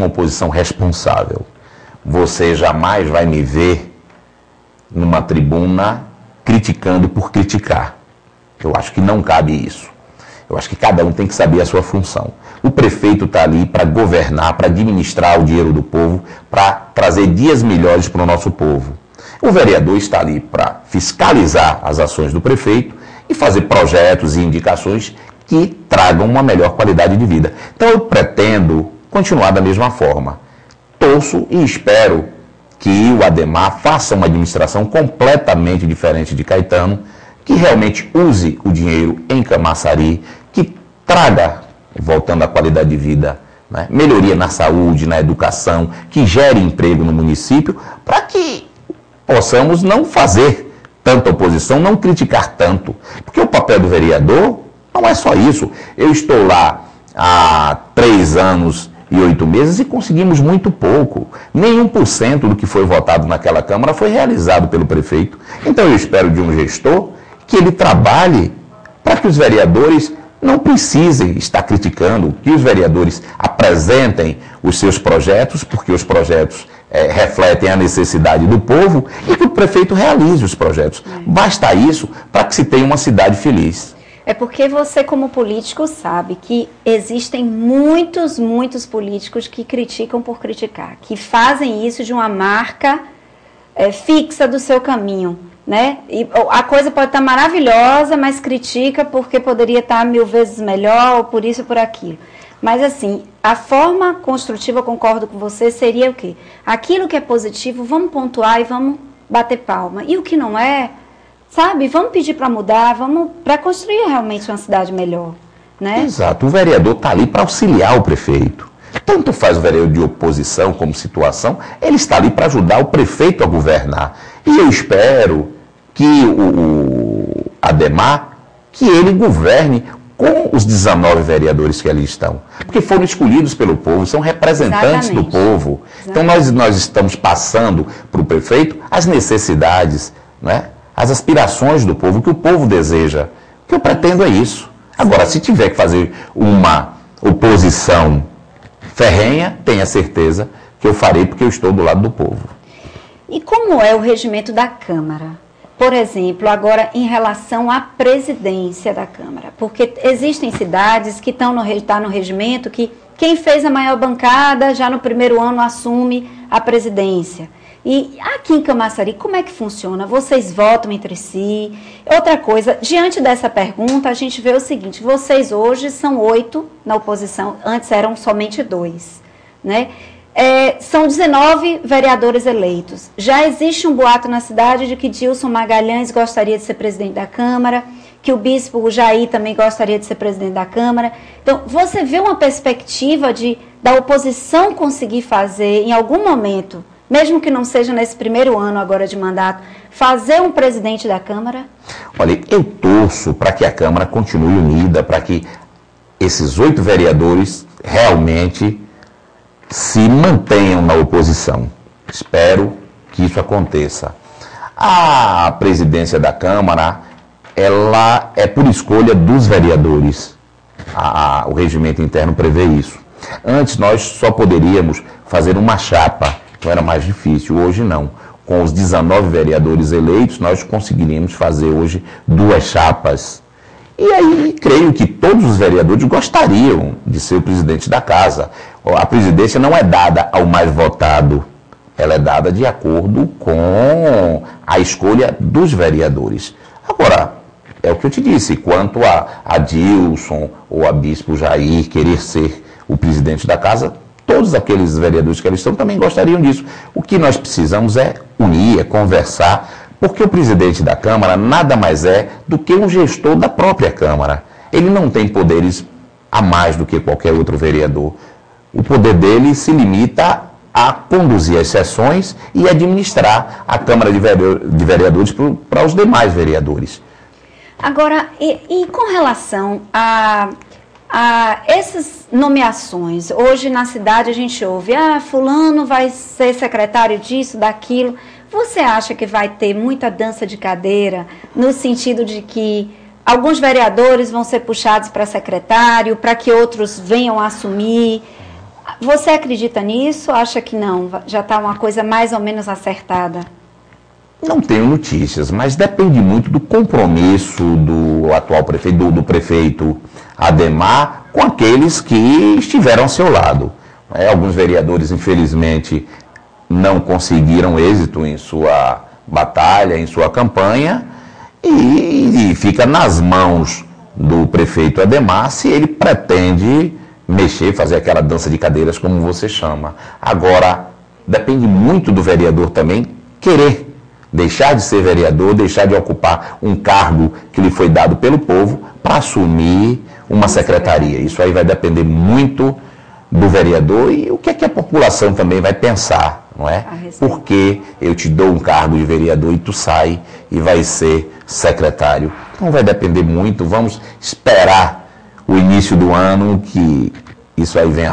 oposição responsável. Você jamais vai me ver numa tribuna criticando por criticar. Eu acho que não cabe isso. Eu acho que cada um tem que saber a sua função. O prefeito está ali para governar, para administrar o dinheiro do povo, para trazer dias melhores para o nosso povo. O vereador está ali para fiscalizar as ações do prefeito e fazer projetos e indicações que tragam uma melhor qualidade de vida. Então eu pretendo continuar da mesma forma. Torço e espero que o Ademar faça uma administração completamente diferente de Caetano, que realmente use o dinheiro em Camaçari, que traga, voltando à qualidade de vida, né, melhoria na saúde, na educação, que gere emprego no município, para que possamos não fazer tanta oposição, não criticar tanto. Porque o papel do vereador não é só isso. Eu estou lá há 3 anos e 8 meses e conseguimos muito pouco. Nem 1% do que foi votado naquela Câmara foi realizado pelo prefeito. Então eu espero de um gestor que ele trabalhe para que os vereadores não precisem estar criticando, que os vereadores apresentem os seus projetos, porque os projetos refletem a necessidade do povo, e que o prefeito realize os projetos. Basta isso para que se tenha uma cidade feliz. É porque você, como político, sabe que existem muitos políticos que criticam por criticar, que fazem isso de uma marca fixa do seu caminho, né? E a coisa pode estar maravilhosa, mas critica porque poderia estar 1000 vezes melhor, ou por isso ou por aquilo. Mas assim, a forma construtiva, eu concordo com você, seria o quê? Aquilo que é positivo, vamos pontuar e vamos bater palma. E o que não é, sabe, vamos pedir para mudar, vamos para construir realmente uma cidade melhor, né? Exato, o vereador está ali para auxiliar o prefeito. Tanto faz o vereador de oposição como situação, ele está ali para ajudar o prefeito a governar. E eu espero que o Ademar, que ele governe com os 19 vereadores que ali estão. Porque foram escolhidos pelo povo, são representantes do povo. Então nós estamos passando para o prefeito as necessidades, né? As aspirações do povo, o que o povo deseja. O que eu pretendo é isso. Agora, se tiver que fazer uma oposição ferrenha, tenha certeza que eu farei, porque eu estou do lado do povo. E como é o regimento da Câmara? Por exemplo, agora em relação à presidência da Câmara, porque existem cidades que estão no regimento que quem fez a maior bancada já no primeiro ano assume a presidência. E aqui em Camaçari, como é que funciona? Vocês votam entre si? Outra coisa, diante dessa pergunta, a gente vê o seguinte, vocês hoje são 8 na oposição, antes eram somente 2, né? São 19 vereadores eleitos. Já existe um boato na cidade de que Dilson Magalhães gostaria de ser presidente da Câmara, que o bispo Jair também gostaria de ser presidente da Câmara. Então, você vê uma perspectiva da oposição conseguir fazer, em algum momento, mesmo que não seja nesse primeiro ano agora de mandato, fazer um presidente da Câmara? Olha, eu torço para que a Câmara continue unida, para que esses 8 vereadores realmente se mantenham na oposição. Espero que isso aconteça. A presidência da Câmara, ela é por escolha dos vereadores. O regimento interno prevê isso. Antes nós só poderíamos fazer uma chapa, então era mais difícil. Hoje não. Com os 19 vereadores eleitos, nós conseguiríamos fazer hoje 2 chapas. E aí, creio que todos os vereadores gostariam de ser o presidente da casa. A presidência não é dada ao mais votado, ela é dada de acordo com a escolha dos vereadores. Agora, é o que eu te disse, quanto a Dilson ou a Bispo Jair querer ser o presidente da casa, todos aqueles vereadores que eles estão também gostariam disso. O que nós precisamos é unir, é conversar, porque o presidente da Câmara nada mais é do que um gestor da própria Câmara. Ele não tem poderes a mais do que qualquer outro vereador. O poder dele se limita a conduzir as sessões e administrar a Câmara de Vereadores para os demais vereadores. Agora, e com relação a essas nomeações, hoje na cidade a gente ouve, fulano vai ser secretário disso, daquilo. Você acha que vai ter muita dança de cadeira, no sentido de que alguns vereadores vão ser puxados para secretário, para que outros venham assumir? Você acredita nisso? Acha que não? Já está uma coisa mais ou menos acertada? Não tenho notícias, mas depende muito do compromisso do atual prefeito, do prefeito Ademar, com aqueles que estiveram ao seu lado. Alguns vereadores, infelizmente, não conseguiram êxito em sua batalha, em sua campanha, e fica nas mãos do prefeito Ademar se ele pretende mexer, fazer aquela dança de cadeiras, como você chama. Agora, depende muito do vereador também querer deixar de ser vereador, deixar de ocupar um cargo que lhe foi dado pelo povo para assumir uma secretaria. Isso aí vai depender muito do vereador e o que é que a população também vai pensar, não é? Porque eu te dou um cargo de vereador e tu sai e vai ser secretário. Então vai depender muito, vamos esperar o início do ano que isso aí vem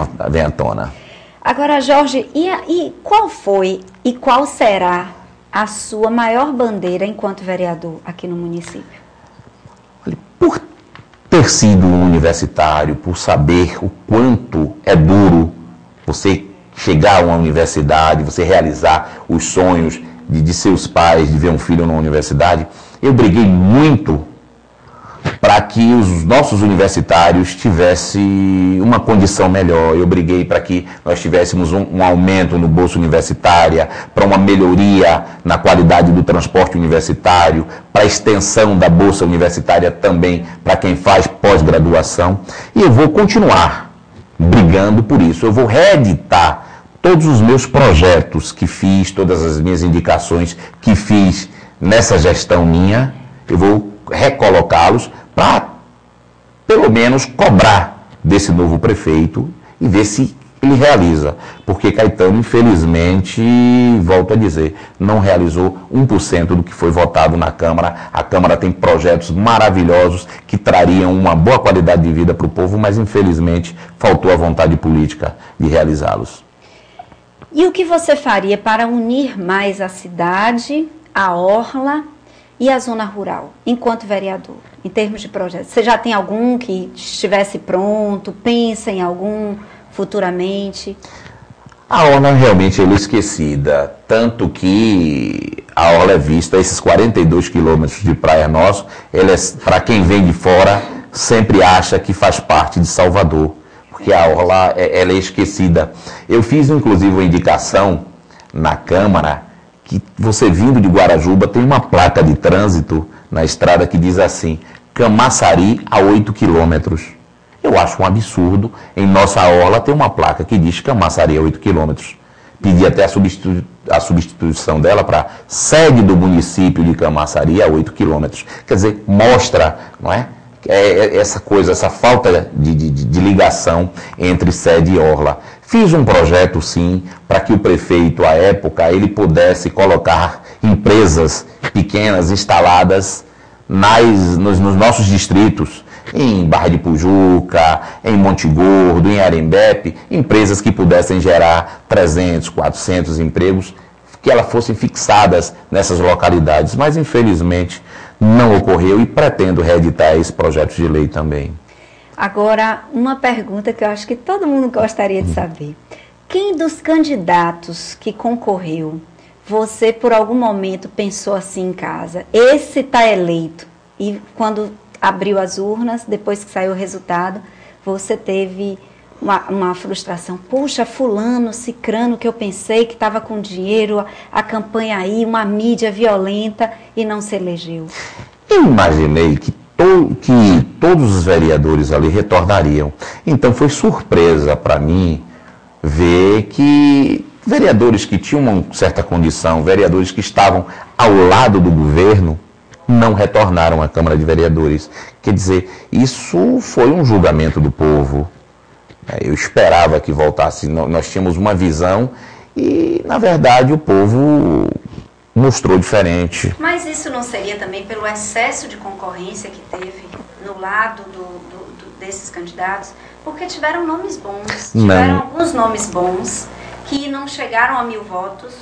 à tona. Agora, Jorge, e qual foi e qual será a sua maior bandeira enquanto vereador aqui no município? Por ter sido um universitário, por saber o quanto é duro você chegar a uma universidade, você realizar os sonhos de seus pais, de ver um filho na universidade, eu briguei muito para que os nossos universitários tivessem uma condição melhor. Eu briguei para que nós tivéssemos um aumento no bolsa universitária, para uma melhoria na qualidade do transporte universitário, para a extensão da bolsa universitária também para quem faz pós-graduação. E eu vou continuar brigando por isso. Eu vou reeditar todos os meus projetos que fiz, todas as minhas indicações que fiz nessa gestão minha, eu vou recolocá-los para, pelo menos, cobrar desse novo prefeito e ver se ele realiza. Porque Caetano, infelizmente, volto a dizer, não realizou 1% do que foi votado na Câmara. A Câmara tem projetos maravilhosos que trariam uma boa qualidade de vida para o povo, mas, infelizmente, faltou a vontade política de realizá-los. E o que você faria para unir mais a cidade, a orla e a zona rural, enquanto vereador, em termos de projetos? Você já tem algum que estivesse pronto? Pensa em algum futuramente? A orla realmente é esquecida, tanto que a orla é vista, esses 42 quilômetros de praia nosso, para quem vem de fora, sempre acha que faz parte de Salvador, porque a orla ela é esquecida. Eu fiz, inclusive, uma indicação na Câmara, que você vindo de Guarajuba tem uma placa de trânsito na estrada que diz assim, Camaçari a 8 quilômetros. Eu acho um absurdo em nossa orla ter uma placa que diz Camaçari a 8 quilômetros. Pedi até a substituição dela para sede do município de Camaçari a 8 quilômetros. Quer dizer, mostra, não é? Essa coisa, essa falta de ligação entre sede e orla. Fiz um projeto, sim, para que o prefeito, à época, ele pudesse colocar empresas pequenas instaladas nos nossos distritos. em Barra de Pujuca, em Monte Gordo, em Arembepe, empresas que pudessem gerar 300, 400 empregos, que elas fossem fixadas nessas localidades, mas infelizmente não ocorreu e pretendo reeditar esse projeto de lei também. Agora, uma pergunta que eu acho que todo mundo gostaria de saber. Quem dos candidatos que concorreu, você por algum momento pensou assim em casa, esse está eleito? E quando abriu as urnas, depois que saiu o resultado, você teve uma frustração. Puxa, fulano, cicrano, que eu pensei que estava com dinheiro, a campanha aí, uma mídia violenta e não se elegeu. Eu imaginei que todos os vereadores ali retornariam. Então foi surpresa para mim ver que vereadores que tinham uma certa condição, vereadores que estavam ao lado do governo, não retornaram à Câmara de Vereadores. Quer dizer, isso foi um julgamento do povo. Eu esperava que voltasse, nós tínhamos uma visão e, na verdade, o povo mostrou diferente. Mas isso não seria também pelo excesso de concorrência que teve no lado desses candidatos? Porque tiveram nomes bons, tiveram alguns nomes bons que não chegaram a 1000 votos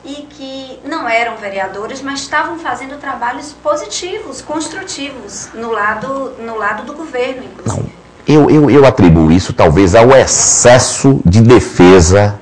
e que não eram vereadores, mas estavam fazendo trabalhos positivos, construtivos no lado do governo, inclusive. Não, eu atribuo isso talvez ao excesso de defesa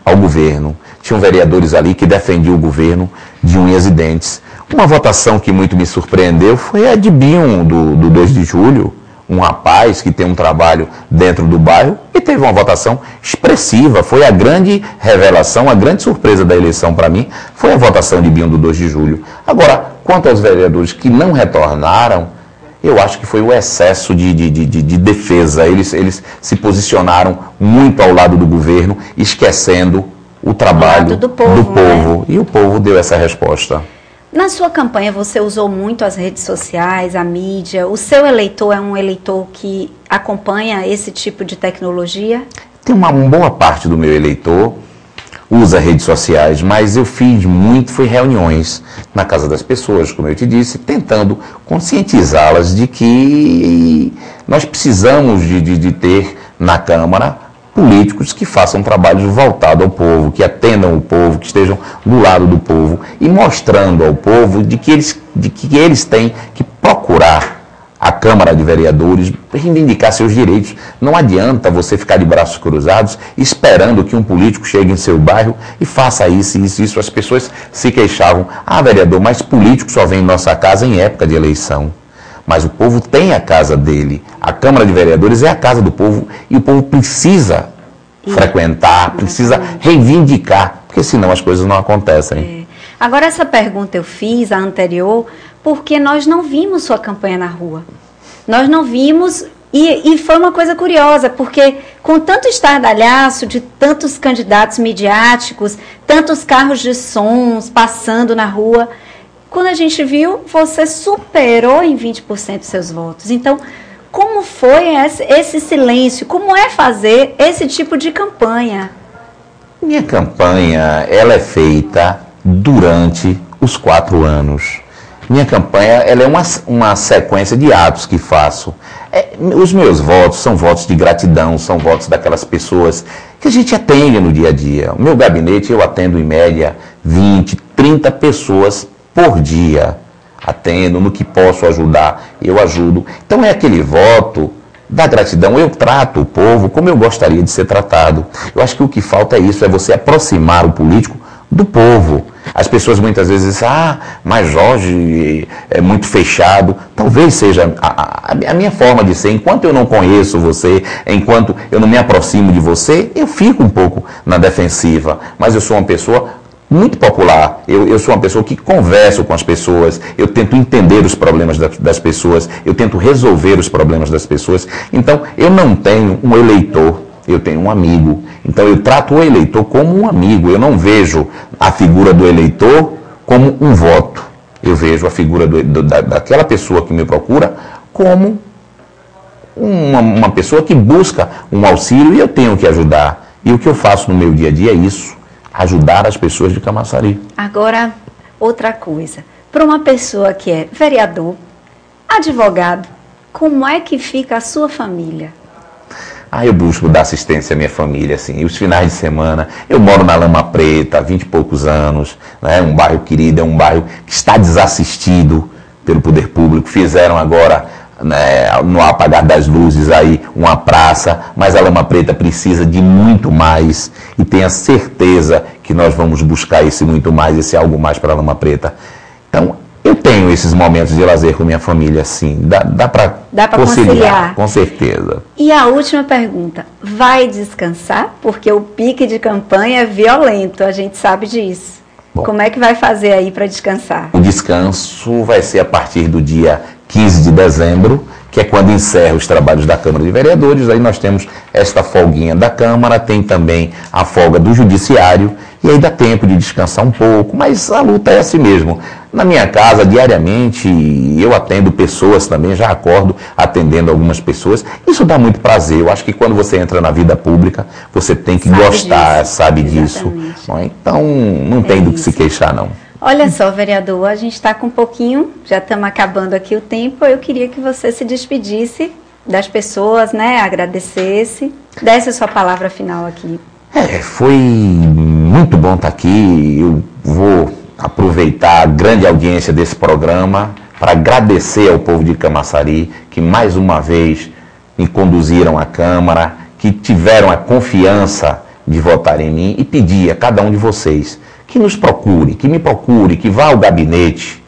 ao governo. Tinham vereadores ali que defendiam o governo de unhas e dentes. Uma votação que muito me surpreendeu foi a de Binho, do 2 de julho, um rapaz que tem um trabalho dentro do bairro e teve uma votação expressiva. Foi a grande revelação, a grande surpresa da eleição para mim, foi a votação de Binho do 2 de julho. Agora, quanto aos vereadores que não retornaram, eu acho que foi o excesso de defesa. Eles se posicionaram muito ao lado do governo, esquecendo o trabalho do povo. Né? E o povo deu essa resposta. Na sua campanha, você usou muito as redes sociais, a mídia. O seu eleitor é um eleitor que acompanha esse tipo de tecnologia? Tem uma boa parte do meu eleitor usa redes sociais, mas eu fiz foi reuniões na casa das pessoas, como eu te disse, tentando conscientizá-las de que nós precisamos de ter na Câmara políticos que façam trabalhos voltados ao povo, que atendam o povo, que estejam do lado do povo e mostrando ao povo de que eles têm que procurar a Câmara de Vereadores, reivindicar seus direitos. Não adianta você ficar de braços cruzados esperando que um político chegue em seu bairro e faça isso. As pessoas se queixavam, vereador, mas político só vem em nossa casa em época de eleição. Mas o povo tem a casa dele. A Câmara de Vereadores é a casa do povo e o povo precisa frequentar, precisa reivindicar, porque senão as coisas não acontecem. Agora, essa pergunta eu fiz, a anterior, porque nós não vimos sua campanha na rua. Nós não vimos, e foi uma coisa curiosa, porque com tanto estardalhaço de tantos candidatos midiáticos, tantos carros de sons passando na rua, quando a gente viu, você superou em 20% dos seus votos. Então, como foi esse silêncio? Como é fazer esse tipo de campanha? Minha campanha, ela é feita durante os 4 anos. Minha campanha, ela é uma sequência de atos que faço. Os meus votos são votos de gratidão, são votos daquelas pessoas que a gente atende no dia a dia. O meu gabinete, eu atendo em média 20, 30 pessoas por dia. Atendo, no que posso ajudar, eu ajudo. Então é aquele voto da gratidão. Eu trato o povo como eu gostaria de ser tratado. Eu acho que o que falta é isso, é você aproximar o político do povo. As pessoas muitas vezes dizem, mas Jorge é muito fechado. Talvez seja a minha forma de ser. Enquanto eu não conheço você, enquanto eu não me aproximo de você, eu fico um pouco na defensiva. Mas eu sou uma pessoa muito popular, eu sou uma pessoa que converso com as pessoas, eu tento entender os problemas das pessoas, eu tento resolver os problemas das pessoas. Então, eu não tenho um eleitor, eu tenho um amigo. Então, eu trato o eleitor como um amigo, eu não vejo a figura do eleitor como um voto. Eu vejo a figura daquela pessoa que me procura como uma pessoa que busca um auxílio e eu tenho que ajudar. E o que eu faço no meu dia a dia é isso. Ajudar as pessoas de Camaçari. Agora, outra coisa. Para uma pessoa que é vereador, advogado, como é que fica a sua família? Eu busco dar assistência à minha família, assim, e os finais de semana, eu moro na Lama Preta há 20 e poucos anos, né, um bairro querido, é um bairro que está desassistido pelo poder público, fizeram agora, né, no apagar das luzes aí, uma praça, mas a Lama Preta precisa de muito mais, e tenha certeza que nós vamos buscar esse muito mais, esse algo mais para a Lama Preta. Então, eu tenho esses momentos de lazer com minha família, sim. Dá para conciliar, com certeza. E a última pergunta, vai descansar? Porque o pique de campanha é violento, a gente sabe disso. Bom, como é que vai fazer aí para descansar? O descanso vai ser a partir do dia 15 de dezembro, que é quando encerra os trabalhos da Câmara de Vereadores. Aí nós temos esta folguinha da Câmara, tem também a folga do Judiciário, e aí dá tempo de descansar um pouco, mas a luta é assim mesmo. Na minha casa, diariamente, eu atendo pessoas também, já acordo atendendo algumas pessoas. Isso dá muito prazer. Eu acho que quando você entra na vida pública, você tem que gostar, sabe disso. Então, não tem do que se queixar, não. Olha só, vereador, a gente está com um pouquinho, já estamos acabando aqui o tempo. Eu queria que você se despedisse das pessoas, né? Agradecesse, desse a sua palavra final aqui. Foi muito bom estar aqui. Eu vou aproveitar a grande audiência desse programa para agradecer ao povo de Camaçari, que mais uma vez me conduziram à Câmara, que tiveram a confiança de votar em mim, e pedir a cada um de vocês que nos procure, que me procure, que vá ao gabinete,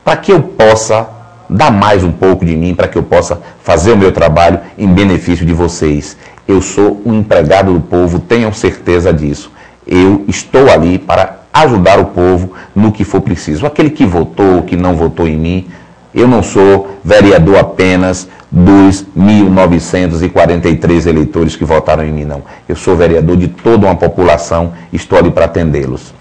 para que eu possa dar mais um pouco de mim, para que eu possa fazer o meu trabalho em benefício de vocês. Eu sou um empregado do povo, tenham certeza disso. Eu estou ali para ajudar o povo no que for preciso. Aquele que votou, que não votou em mim, eu não sou vereador apenas dos 1.943 eleitores que votaram em mim, não. Eu sou vereador de toda uma população, estou ali para atendê-los.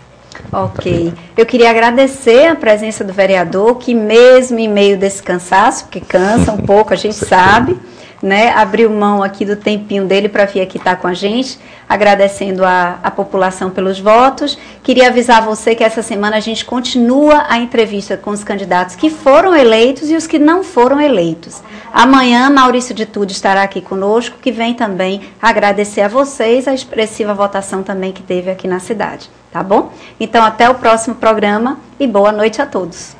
Ok. Eu queria agradecer a presença do vereador, que mesmo em meio desse cansaço, porque cansa um pouco, a gente sabe, né, abriu mão aqui do tempinho dele para vir aqui estar com a gente, agradecendo a população pelos votos. Queria avisar você que essa semana a gente continua a entrevista com os candidatos que foram eleitos e os que não foram eleitos. Amanhã, Maurício de Tudo estará aqui conosco, que vem também agradecer a vocês a expressiva votação também que teve aqui na cidade, tá bom? Então, até o próximo programa e boa noite a todos.